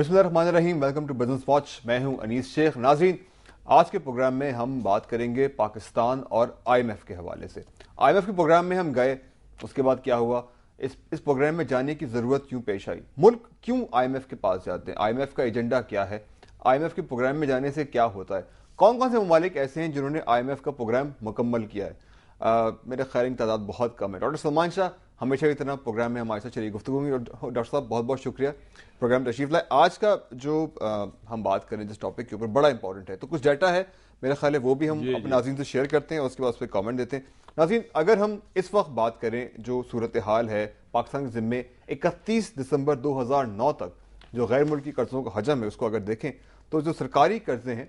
بسم اللہ الرحمن الرحیم. Welcome to business watch. میں ہوں انیس شیخ. ناظرین، آج کے پروگرام میں ہم بات کریں گے پاکستان اور آئی ایم ایف کے حوالے سے. آئی ایم ایف کے پروگرام میں ہم گئے، اس کے بعد کیا ہوا، اس پروگرام میں جانے کی ضرورت کیوں پیش آئی، ملک کیوں آئی ایم ایف کے پاس جاتے ہیں، آئی ایم ایف کا ایجنڈا کیا ہے، آئی ایم ایف کے پروگرام میں جانے سے کیا ہوتا ہے، کون کون سے ممالک ایسے ہیں جنہوں نے آئی ایم ایف کا پروگرام مکمل کیا ہے. میرے خیال ان تعداد بہت کم ہے. ڈاکٹر سلمان شاہ ہمیشہ کی طرح پروگرام میں ہمارے ساتھ شریک گفتگو ہوگی. ڈاکٹر صاحب بہت بہت شکریہ پروگرام تشریف لائے. آج کا جو ہم بات کریں جس ٹاپک کے اوپر بڑا امپورٹنٹ ہے، تو کچھ ڈیٹا ہے میرا خیال ہے وہ بھی ہم اپنے ناظرین سے شیئر کرتے ہیں اور اس کے بعد اس پہ کامنٹ دیتے ہیں. ناظرین، اگر ہم اس وقت بات کریں جو صورتحال ہے پاکستان کے ذمے 31 دسمبر 2009 تک جو غیر ملکی قرضوں کا حجم ہے، اس کو اگر دیکھیں تو جو سرکاری قرضے ہیں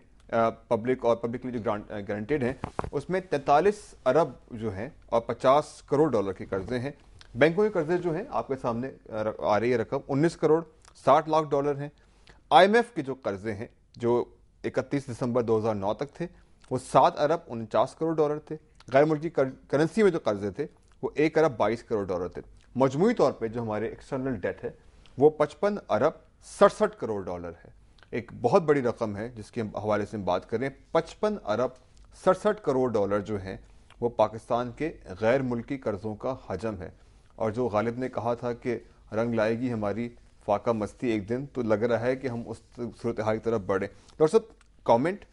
پبلک اور پبلکلی جو گارنٹیڈ ہیں، اس میں 43 ارب جو ہیں اور 50 کروڑ ڈالر کے قرضے ہیں. بینکوں کے قرضے جو ہیں آپ کے سامنے آ رہی ہے رقم 19 کروڑ 60 لاکھ ڈالر ہیں. آئی ایم ایف کے جو قرضے ہیں جو 31 دسمبر 2009 تک تھے وہ 7 ارب 49 کروڑ ڈالر تھے. غیر ملکی کرنسی میں جو قرضے تھے وہ 1 ارب 22 کروڑ ڈالر تھے. مجموعی طور پہ جو ہمارے ایکسٹرنل ڈیٹ ہے وہ 55 ارب 67 کروڑ ڈالر ہے. ایک بہت بڑی رقم ہے جس کے حوالے سے ہم بات کریں. 55 ارب 67 کروڑ ڈالر جو ہیں وہ پاکستان کے غیر ملکی قرضوں کا حجم ہے. اور جو غالب نے کہا تھا کہ رنگ لائے گی ہماری فاقہ مستی ایک دن، تو لگ رہا ہے کہ ہم اس صورتحال کی طرف بڑھیں. ڈاکٹر صاحب کامنٹ،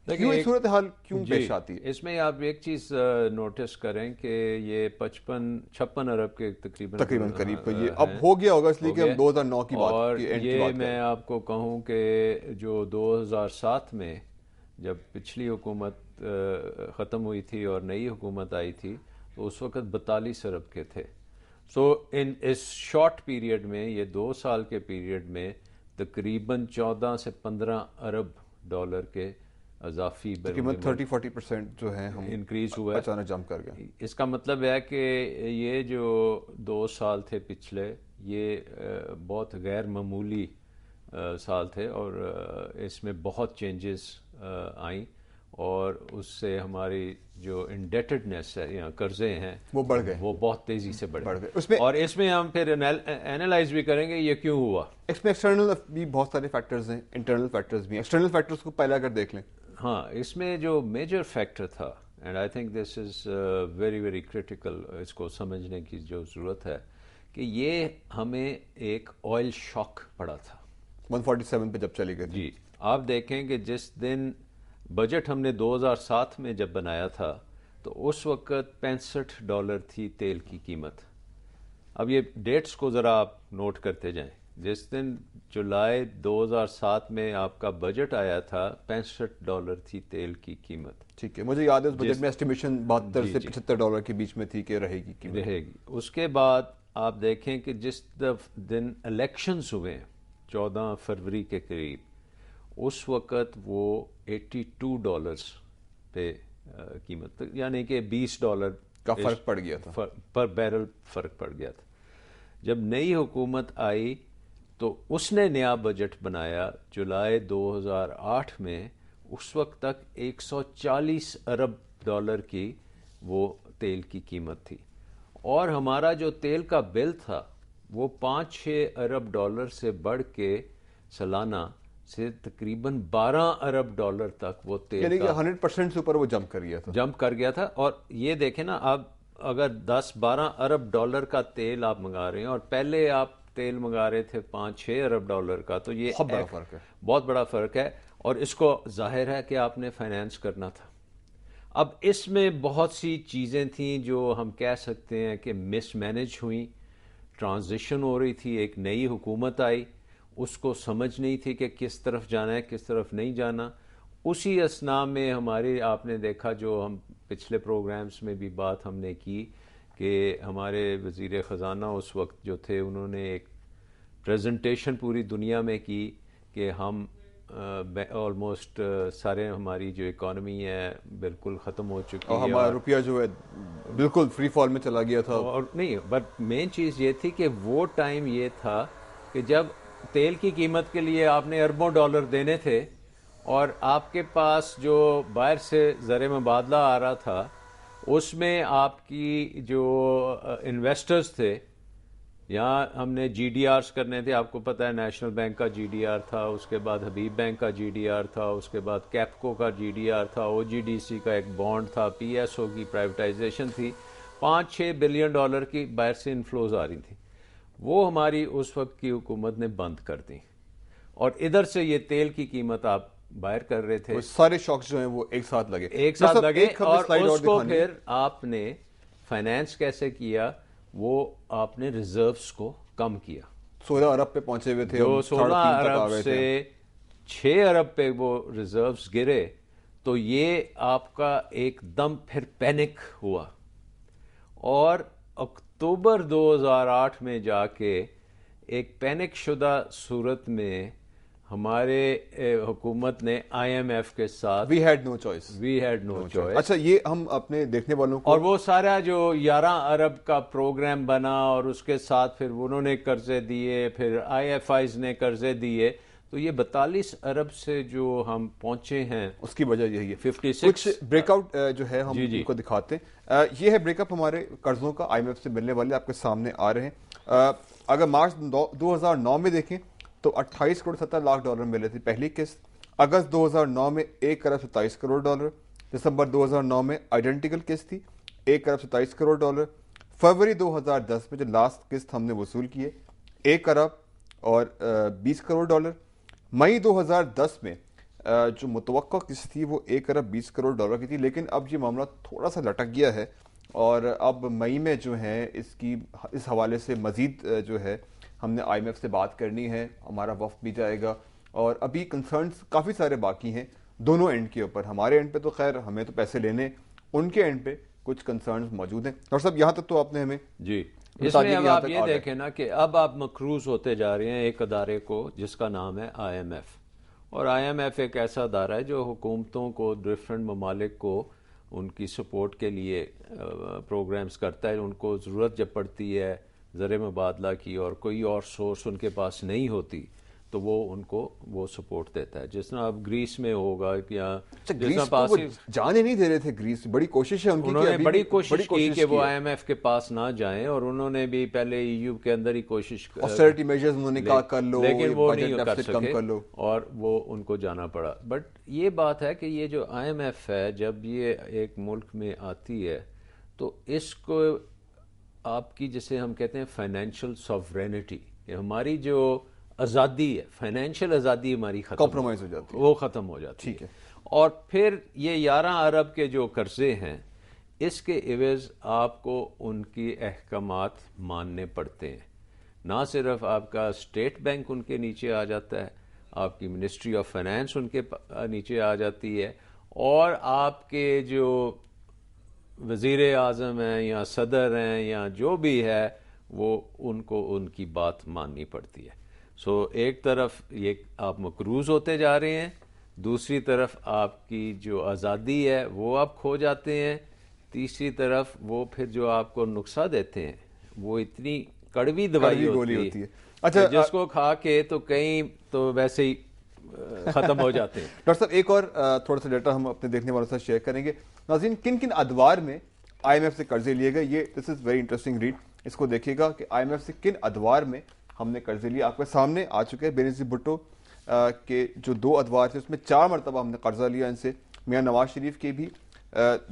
کیوں یہ صورتحال کیوں پیش آتی ہے؟ اس میں آپ ایک چیز نوٹس کریں کہ یہ 56 ارب کے تقریباً قریب تو یہ اب ہو گیا ہوگا، اس لیے کہ ہم 2009 کی بات اور کی اینڈ کی یہ بات میں آپ کو کہوں کہ جو 2007 میں جب پچھلی حکومت ختم ہوئی تھی اور نئی حکومت آئی تھی تو اس وقت 42 ارب کے تھے. سو اس شارٹ پیریڈ میں، یہ 2 سال کے پیریڈ میں تقریباً 14 سے 15 ارب ڈالر کے اضافی تقریباً 30-40% جو ہے ہم انکریز ہوا ہے، اچانک جمپ کر گیا. اس کا مطلب ہے کہ یہ جو 2 سال تھے پچھلے، یہ بہت غیر معمولی سال تھے اور اس میں بہت چینجز آئیں اور اس سے ہماری جو انڈیٹڈنیس ہے یا قرضے ہیں وہ بڑھ گئے، وہ بہت تیزی سے بڑھ گئے. اور اس میں ہم پھر اینالائز بھی کریں گے یہ کیوں ہوا. اس میں ایکسٹرنل بھی بہت سارے فیکٹرز ہیں، انٹرنل فیکٹرز بھی ہیں. ایکسٹرنل فیکٹرز کو پہلے اگر دیکھ لیں، ہاں، اس میں جو میجر فیکٹر تھا، and I think this is very very critical, اس کو سمجھنے کی جو ضرورت ہے کہ یہ ہمیں ایک آئل شاک پڑا تھا 147 پہ جب چلی گئی. جی، آپ دیکھیں کہ جس دن بجٹ ہم نے 2007 میں جب بنایا تھا تو اس وقت 65 ڈالر تھی تیل کی قیمت. اب یہ ڈیٹس کو ذرا آپ نوٹ کرتے جائیں. جس دن جولائی 2007 میں آپ کا بجٹ آیا تھا 65 ڈالر تھی تیل کی قیمت. ٹھیک ہے، مجھے یاد ہے اس بجٹ میں اسٹیمیشن 72 سے 75 ڈالر کے بیچ میں تھی کہ رہے گی. اس کے بعد آپ دیکھیں کہ جس دن الیکشنز ہوئے 14 فروری کے قریب، اس وقت وہ 82 ڈالرز پہ قیمت، یعنی کہ 20 ڈالر کا فرق پڑ گیا تھا، پر بیرل فرق پڑ گیا تھا. جب نئی حکومت آئی تو اس نے نیا بجٹ بنایا جولائی 2008 میں. اس وقت تک 140 ارب ڈالر کی وہ تیل کی قیمت تھی اور ہمارا جو تیل کا بل تھا وہ 5-6 ارب ڈالر سے بڑھ کے سالانہ سے تقریباً 12 ارب ڈالر تک وہ تیل، یعنی کہ 100% سے اوپر وہ جمپ کر گیا تھا. اور یہ دیکھیں نا، آپ اگر 10-12 ارب ڈالر کا تیل آپ منگا رہے ہیں اور پہلے آپ تیل منگا رہے تھے 5-6 ارب ڈالر کا، تو یہ بہت بڑا فرق ہے، بہت بڑا فرق ہے. اور اس کو ظاہر ہے کہ آپ نے فائنینس کرنا تھا. اب اس میں بہت سی چیزیں تھیں جو ہم کہہ سکتے ہیں کہ مس مینج ہوئیں. ٹرانزیشن ہو رہی تھی، ایک نئی حکومت آئی، اس کو سمجھ نہیں تھی کہ کس طرف جانا ہے کس طرف نہیں جانا. اسی اثناء میں ہماری، آپ نے دیکھا جو ہم پچھلے پروگرامز میں بھی بات ہم نے کی کہ ہمارے وزیر خزانہ اس وقت جو تھے، انہوں نے ایک پریزنٹیشن پوری دنیا میں کی کہ ہم آلموسٹ سارے ہماری جو اکانومی ہے بالکل ختم ہو چکی ہے، ہمارا روپیہ جو ہے بالکل فری فال میں چلا گیا تھا. اور نہیں، بٹ مین چیز یہ تھی کہ وہ ٹائم یہ تھا کہ جب تیل کی قیمت کے لیے آپ نے اربوں ڈالر دینے تھے اور آپ کے پاس جو باہر سے زر مبادلہ آ رہا تھا اس میں آپ کی جو انویسٹرز تھے یہاں ہم نے جی ڈی آرز کرنے تھے. آپ کو پتہ ہے نیشنل بینک کا جی ڈی آر تھا, اس کے بعد حبیب بینک کا جی ڈی آر تھا, اس کے بعد کیپکو کا جی ڈی آر تھا, او جی ڈی سی کا ایک بانڈ تھا, پی ایس او کی پرائیویٹائزیشن تھی. 5-6 بلین ڈالر کی باہر سے انفلوز آ رہی تھیں. وہ ہماری اس وقت کی حکومت نے بند کر دی, اور ادھر سے یہ تیل کی قیمت آپ باہر کر رہے تھے. سارے شاکس جو ہیں وہ ایک ساتھ لگے. اور اس کو پھر آپ نے فائنینس کیسے کیا؟ وہ آپ نے ریزروز کو کم کیا. 16 ارب پہ پہنچے ہوئے تھے, جو 16 ارب سے 6 ارب پہ وہ ریزروز گرے, تو یہ آپ کا ایک دم پھر پینک ہوا, اور اکتوبر 2008 میں جا کے ایک پینک شدہ صورت میں ہمارے حکومت نے آئی ایم ایف کے ساتھ وی ہیڈ نو چوائس. اچھا, یہ ہم اپنے دیکھنے والوں کو, اور وہ سارا جو 11 ارب کا پروگرام بنا, اور اس کے ساتھ پھر انہوں نے قرضے دیے, پھر آئی ایف آئیز نے قرضے دیے, تو یہ 42 ارب سے جو ہم پہنچے ہیں اس کی وجہ یہی ہے. 56 کچھ بریک آؤٹ جو ہے ہم ان کو دکھاتے ہیں. یہ ہے بریک اپ ہمارے قرضوں کا, آئی ایم ایف سے ملنے والے آپ کے سامنے آ رہے ہیں. اگر مارچ 2009 میں دیکھیں تو 28 کروڑ 70 لاکھ ڈالر ملے تھے پہلی قسط. اگست 2009 میں 1 ارب 27 کروڑ ڈالر. دسمبر 2009 میں آئیڈینٹیکل قسط تھی 1 ارب 27 کروڑ ڈالر. فروری 2010 میں جو لاسٹ قسط ہم نے وصول کیے 1 ارب اور 20 کروڑ ڈالر. مئی 2010 میں جو متوقع قسط تھی وہ 1 ارب 20 کروڑ ڈالر کی تھی, لیکن اب یہ معاملہ تھوڑا سا لٹک گیا ہے, اور اب مئی میں جو ہے اس حوالے سے مزید جو ہے ہم نے آئی ایم ایف سے بات کرنی ہے. ہمارا وفد بھی جائے گا, اور ابھی کنسرنس کافی سارے باقی ہیں دونوں اینڈ کے اوپر. ہمارے اینڈ پہ تو خیر ہمیں تو پیسے لینے, ان کے اینڈ پہ کچھ کنسرنس موجود ہیں. ڈاکٹر صاحب یہاں تک تو آپ نے ہمیں جی اس میں اب آپ یہ دیکھیں نا کہ اب آپ مقروض ہوتے جا رہے ہیں ایک ادارے کو جس کا نام ہے آئی ایم ایف. اور آئی ایم ایف ایک ایسا ادارہ ہے جو حکومتوں کو, ڈفرینٹ ممالک کو ان کی سپورٹ کے لیے پروگرامز کرتا ہے. ان کو ضرورت جب پڑتی ہے زر مبادلہ کی اور کوئی اور سورس ان کے پاس نہیں ہوتی تو وہ ان کو وہ سپورٹ دیتا ہے. جس طرح اب گریس میں ہوگا یا جانے نہیں دے رہے تھے گریس, بڑی کوشش ہے ان کی, انہوں نے بڑی کوشش کی کہ وہ آئی ایم ایف کے پاس نہ جائیں, اور انہوں نے بھی پہلے ای یو کے اندر ہی کوشش آسٹریٹی میجرز انہوں نے کہا کر لو, لیکن وہ نہیں کر سکے اور وہ ان کو جانا پڑا. بٹ یہ بات ہے کہ یہ جو آئی ایم ایف ہے جب یہ ایک ملک میں آتی ہے تو اس کو آپ کی جسے ہم کہتے ہیں فائنینشیل سوورینٹی, ہماری جو آزادی ہے, فائنینشیل آزادی ہماری کمپرومائز ہو جاتی ہے, وہ ختم ہو جاتی ہے. اور پھر یہ 11 ارب کے جو قرضے ہیں اس کے عوض آپ کو ان کی احکامات ماننے پڑتے ہیں. نہ صرف آپ کا اسٹیٹ بینک ان کے نیچے آ جاتا ہے, آپ کی منسٹری آف فائنانس ان کے نیچے آ جاتی ہے, اور آپ کے جو وزیر اعظم ہیں یا صدر ہیں یا جو بھی ہے وہ ان کو ان کی بات ماننی پڑتی ہے. سو ایک طرف یہ آپ مقروض ہوتے جا رہے ہیں, دوسری طرف آپ کی جو آزادی ہے وہ آپ کھو جاتے ہیں, تیسری طرف وہ پھر جو آپ کو نقصہ دیتے ہیں وہ اتنی کڑوی دوائی ہوتی ہے اچھا جس کو کھا کے تو کہیں تو ویسے ہی ختم ہو جاتے ہیں. ڈاکٹر صاحب ایک اور تھوڑا سا ڈیٹا ہم اپنے دیکھنے والوں سے شیئر کریں گے. ناظرین, کن کن ادوار میں آئی ایم ایف سے قرضے لیے گئے, یہ دس از ویری انٹرسٹنگ ریڈ, اس کو دیکھیے گا کہ آئی ایم ایف سے کن ادوار میں ہم نے قرضے لیے. آپ کے سامنے آ چکے ہیں بینظیر بھٹو کے جو 2 ادوار تھے اس میں 4 مرتبہ ہم نے قرضہ لیا ان سے. میاں نواز شریف کے بھی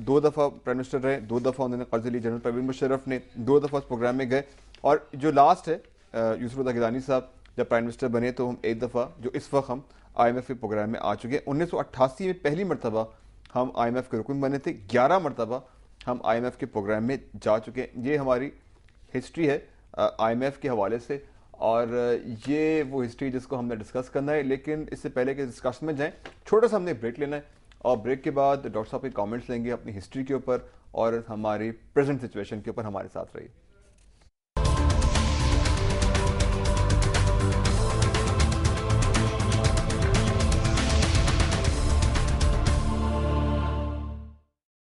2 دفعہ پرائم منسٹر رہے, 2 دفعہ انہوں نے قرضے لیے. جنرل پرویز مشرف نے 2 دفعہ اس پروگرام میں گئے, اور جو لاسٹ ہے یوسف رضا گیلانی صاحب جب پرائم منسٹر بنے تو ہم 1 دفعہ جو اس وقت ہم آئی ایم ایف کے پروگرام میں آ چکے ہیں. 1988 میں پہلی مرتبہ ہم آئی ایم ایف کے رکن بنے تھے, 11 مرتبہ ہم آئی ایم ایف کے پروگرام میں جا چکے ہیں. یہ ہماری ہسٹری ہے آئی ایم ایف کے حوالے سے, اور یہ وہ ہسٹری جس کو ہم نے ڈسکس کرنا ہے. لیکن اس سے پہلے کہ ڈسکشن میں جائیں چھوٹا سا ہم نے بریک لینا ہے, اور بریک کے بعد ڈاکٹر صاحب کے کامنٹس لیں گے اپنی ہسٹری کے اوپر اور ہماری پریزنٹ سچویشن کے اوپر. ہمارے ساتھ رہیے.